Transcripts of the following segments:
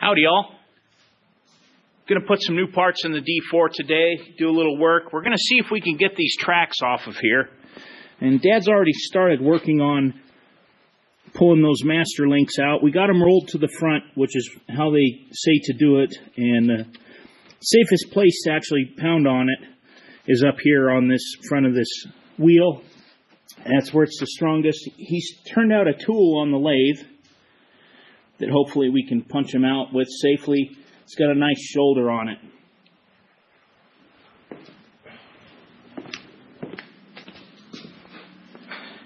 Howdy y'all. Gonna put some new parts in the D4 today, do a little work. We're gonna see if we can get these tracks off of here. And Dad's already started working on pulling those master links out. We got them rolled to the front, which is how they say to do it. And the safest place to actually pound on it is up here on this front of this wheel. That's where it's the strongest. He's turned out a tool on the lathe that hopefully we can punch him out with safely. It's got a nice shoulder on it.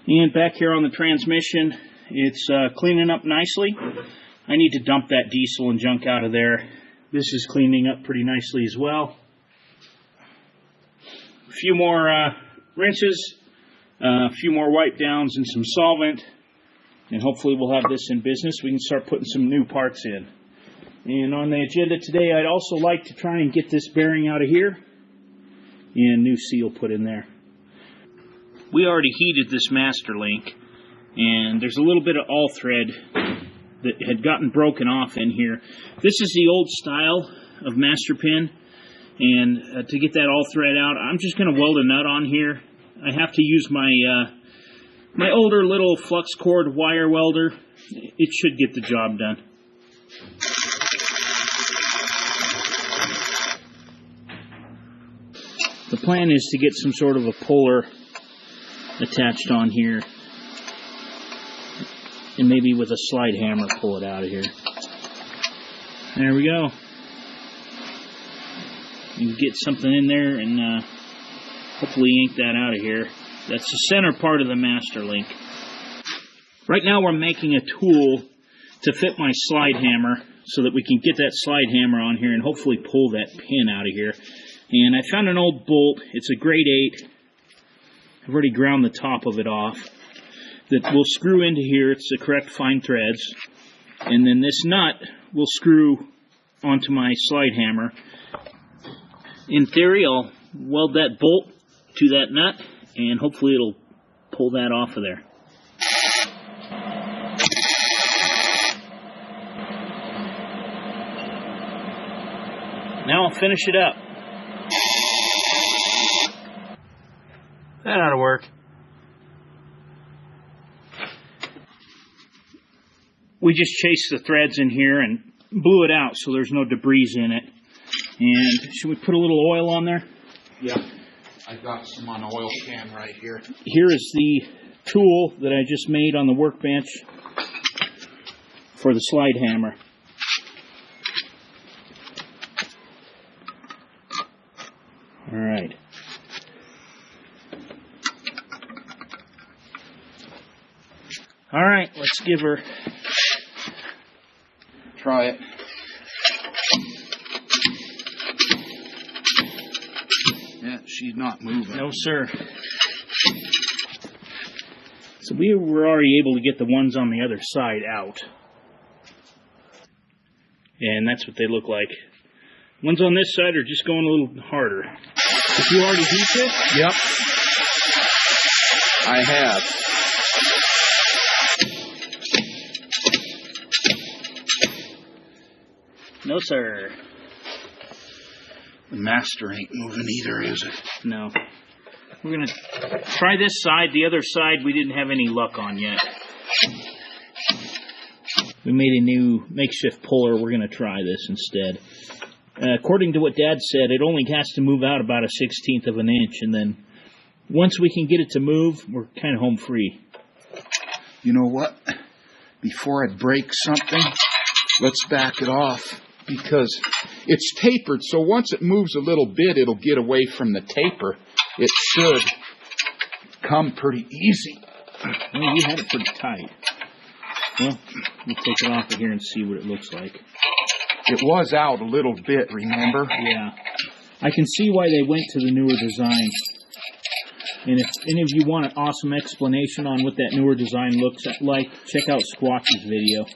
And back here on the transmission, it's cleaning up nicely. I need to dump that diesel and junk out of there. This is cleaning up pretty nicely as well. A few more rinses, a few more wipe downs and some solvent. And hopefully we'll have this in business. We can start putting some new parts in. And on the agenda today, I'd also like to try and get this bearing out of here and new seal put in there. We already heated this master link, and there's a little bit of all thread that had gotten broken off in here. This is the old style of master pin, and to get that all thread out, I'm just going to weld a nut on here. I have to use my my older little flux cord wire welder. It should get the job done. The plan is to get some sort of a puller attached on here, and maybe with a slide hammer pull it out of here. There we go. You can get something in there and hopefully yank that out of here. That's the center part of the master link. Right now we're making a tool to fit my slide hammer so that we can get that slide hammer on here and hopefully pull that pin out of here. And I found an old bolt. It's a grade 8. I've already ground the top of it off. That will screw into here. It's the correct fine threads. And then this nut will screw onto my slide hammer. In theory, I'll weld that bolt to that nut, and hopefully it'll pull that off of there. Now I'll finish it up. That ought to work. We just chased the threads in here and blew it out so there's no debris in it. And should we put a little oil on there? Yeah. I got some on oil can right here. Here is the tool that I just made on the workbench for the slide hammer. All right. All right, let's give her. Try it. Yeah, she's not moving. No, sir. So we were already able to get the ones on the other side out. And that's what they look like. Ones on this side are just going a little harder. Did you already heat this? Yep. I have. No, sir. The master ain't moving either, is it? No. We're going to try this side. The other side we didn't have any luck on yet. We made a new makeshift puller. We're going to try this instead. According to what Dad said, it only has to move out about a 1/16 of an inch, and then once we can get it to move, we're kind of home free. You know what? Before I break something, let's back it off, because it's tapered, so once it moves a little bit, it'll get away from the taper. It should come pretty easy. Well, you had it pretty tight. Well, we'll take it off of here and see what it looks like. It was out a little bit, remember? Yeah. I can see why they went to the newer design. And if any of you want an awesome explanation on what that newer design looks like, check out Squatchy's video.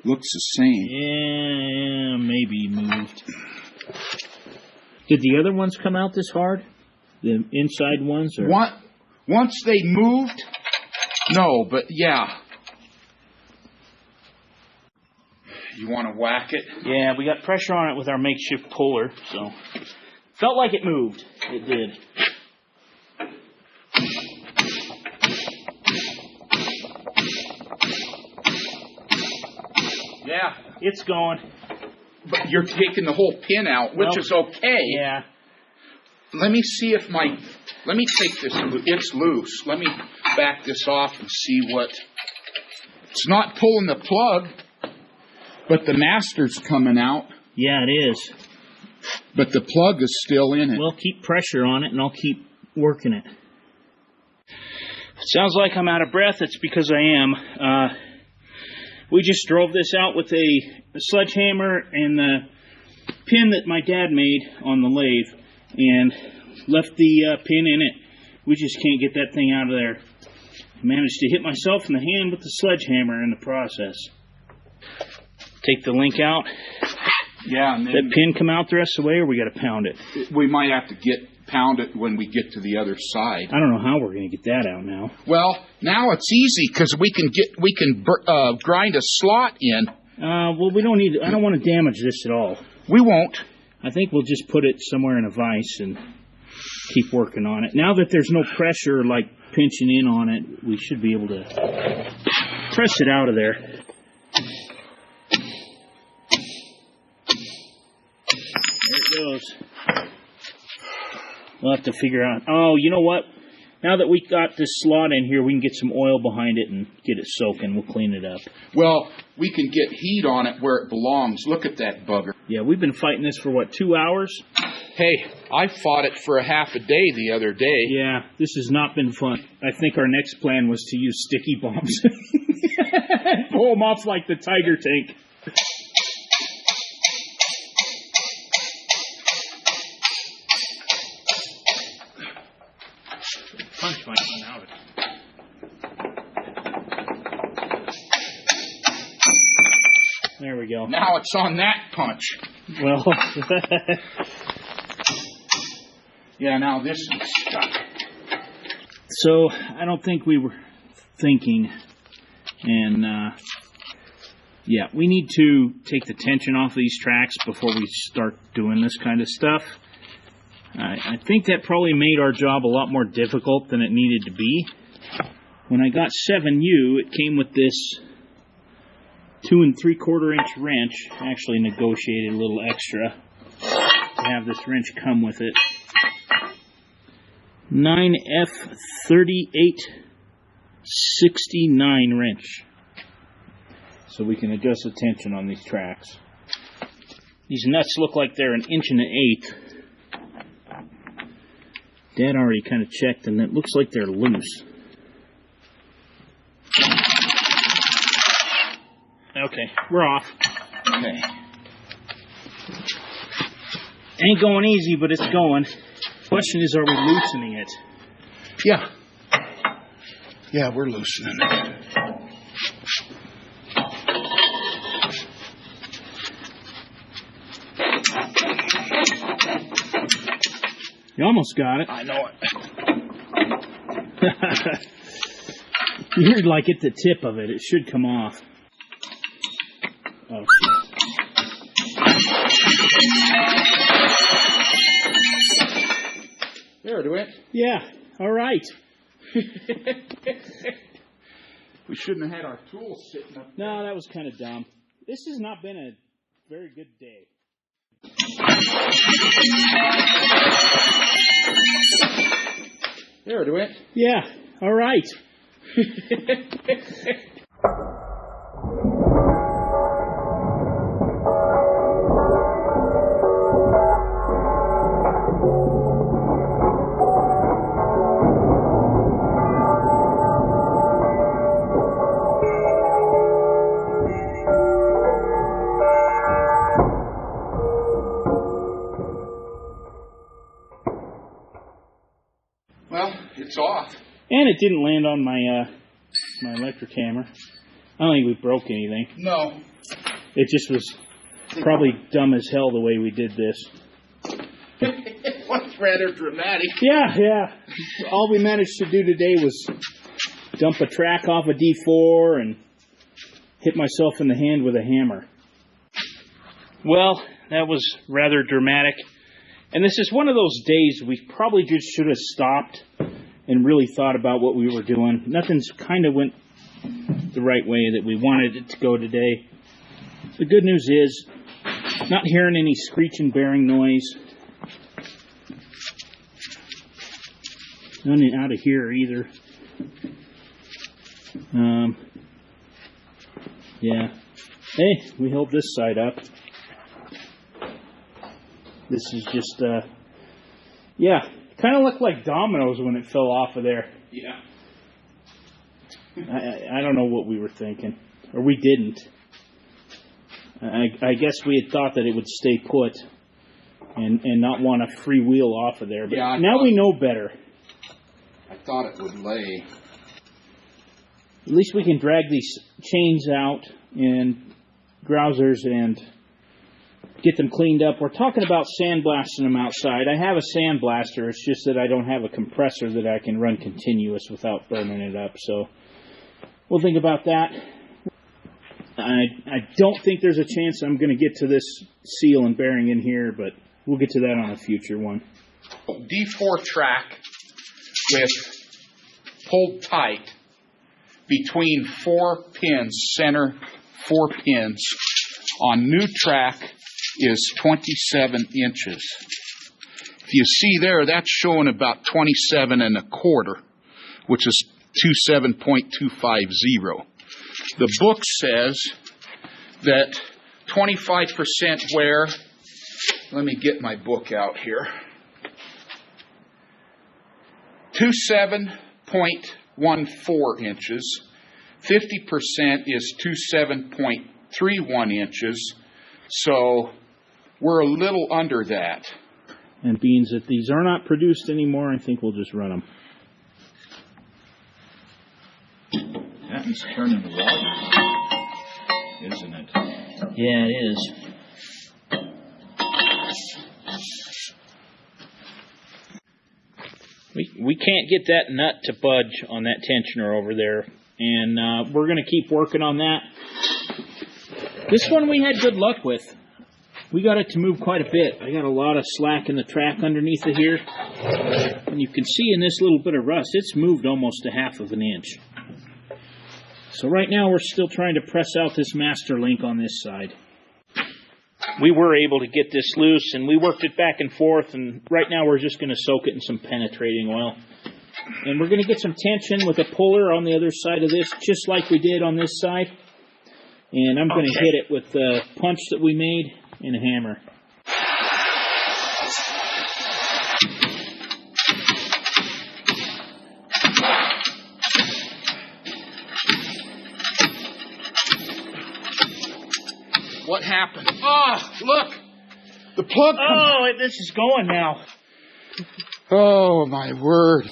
Looks the same. Yeah, maybe moved. Did the other ones come out this hard? The inside ones? Or? Once they moved, no, but yeah. You want to whack it? Yeah, we got pressure on it with our makeshift puller, so felt like it moved. It did. Yeah. It's going. But you're taking the whole pin out, which is okay. Yeah. Let me see if let me take this. It's loose. Let me back this off and see what. It's not pulling the plug, but the master's coming out. Yeah, it is. But the plug is still in it. Well, keep pressure on it, and I'll keep working it. Sounds like I'm out of breath. It's because I am. We just drove this out with a sledgehammer and the pin that my dad made on the lathe and left the pin in it. We just can't get that thing out of there. I managed to hit myself in the hand with the sledgehammer in the process. Take the link out. Yeah, and then that pin come out the rest of the way, or we got to pound it? We might have to pound it when we get to the other side. I don't know how we're going to get that out now. Well, now it's easy because we can grind a slot in. Well, we don't need. I don't want to damage this at all. We won't. I think we'll just put it somewhere in a vise and keep working on it. Now that there's no pressure, like pinching in on it, we should be able to press it out of there. There it goes. We'll have to figure out. Oh, you know what? Now that we got this slot in here, we can get some oil behind it and get it soaking. We'll clean it up. Well, we can get heat on it where it belongs. Look at that bugger. Yeah, we've been fighting this for, what, 2 hours? Hey, I fought it for a half a day the other day. Yeah, this has not been fun. I think our next plan was to use sticky bombs. Pull them off like the Tiger tank. Punch might come out. There we go. Now it's on that punch. Well, yeah, now this is stuck. So, I don't think we were thinking, and yeah, we need to take the tension off these tracks before we start doing this kind of stuff. I think that probably made our job a lot more difficult than it needed to be. When I got 7U, it came with this 2 3/4 inch wrench. I actually negotiated a little extra to have this wrench come with it. 9F3869 wrench. So we can adjust the tension on these tracks. These nuts look like they're 1 1/8 inches. Dad already kind of checked, and it looks like they're loose. Okay, we're off. Okay. Ain't going easy, but it's going. Question is, are we loosening it? Yeah. Yeah, we're loosening it. You almost got it. I know it. You're like at the tip of it. It should come off. Oh, shit. There it went. Yeah, all right. We shouldn't have had our tools sitting up there. No, that was kind of dumb. This has not been a very good day. There it went. Yeah, all right. Well, it's off. And it didn't land on my my electric hammer. I don't think we broke anything. No. It just was probably dumb as hell the way we did this. It was rather dramatic. Yeah. All we managed to do today was dump a track off a D4 and hit myself in the hand with a hammer. Well, that was rather dramatic. And this is one of those days we probably just should have stopped and really thought about what we were doing. Nothing's kind of went the right way that we wanted it to go today. The good news is, not hearing any screeching bearing noise. None out of here either. Yeah. Hey, we held this side up. This is just, yeah, kind of looked like dominoes when it fell off of there. Yeah. I don't know what we were thinking. Or we didn't. I guess we had thought that it would stay put and not want to freewheel off of there. But yeah, now we know better. I thought it would lay. At least we can drag these chains out and grousers and get them cleaned up. We're talking about sandblasting them outside. I have a sandblaster. It's just that I don't have a compressor that I can run continuous without burning it up. So we'll think about that. I don't think there's a chance I'm going to get to this seal and bearing in here, but we'll get to that on a future one. D4 track with pulled tight between 4 pins, center 4 pins on new track is 27 inches. If you see there, that's showing about 27 1/4, which is 27.250. The book says that 25% wear, let me get my book out here, 27.14 inches, 50% is 27.31 inches, so we're a little under that. And being that these are not produced anymore, I think we'll just run them. That is turning water, isn't it? Yeah, it is. We can't get that nut to budge on that tensioner over there, and we're going to keep working on that. This one we had good luck with. We got it to move quite a bit. I got a lot of slack in the track underneath it here, and you can see in this little bit of rust, it's moved almost 1/2 inch. So right now we're still trying to press out this master link on this side. We were able to get this loose, and we worked it back and forth, and right now we're just going to soak it in some penetrating oil. And we're going to get some tension with a puller on the other side of this, just like we did on this side. And I'm going to hit it with the punch that we made and a hammer. What happened? Oh, look! The plug. Oh, this is going now. Oh, my word.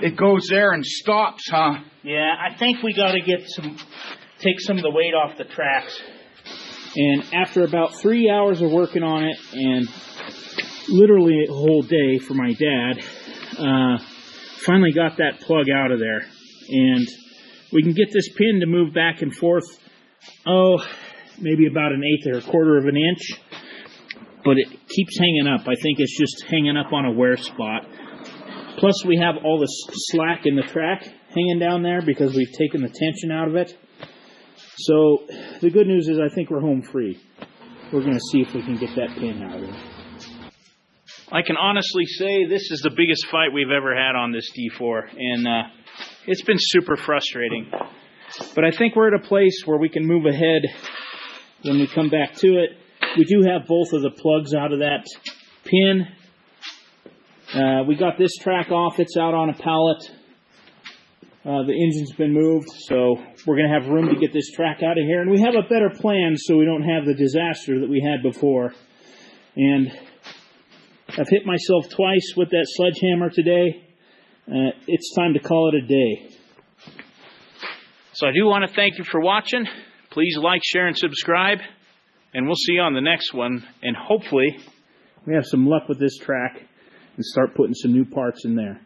It goes there and stops, huh? Yeah, I think we got to take some of the weight off the tracks. And after about 3 hours of working on it, and literally a whole day for my dad, finally got that plug out of there. And we can get this pin to move back and forth, maybe about 1/8 or 1/4 of an inch. But it keeps hanging up. I think it's just hanging up on a wear spot. Plus we have all the slack in the track hanging down there because we've taken the tension out of it. So the good news is I think we're home free. We're going to see if we can get that pin out of it. I can honestly say this is the biggest fight we've ever had on this D4. And it's been super frustrating. But I think we're at a place where we can move ahead when we come back to it. We do have both of the plugs out of that pin. We got this track off. It's out on a pallet. The engine's been moved, so we're going to have room to get this track out of here. And we have a better plan so we don't have the disaster that we had before. And I've hit myself twice with that sledgehammer today. It's time to call it a day. So I do want to thank you for watching. Please like, share, and subscribe. And we'll see you on the next one. And hopefully we have some luck with this track and start putting some new parts in there.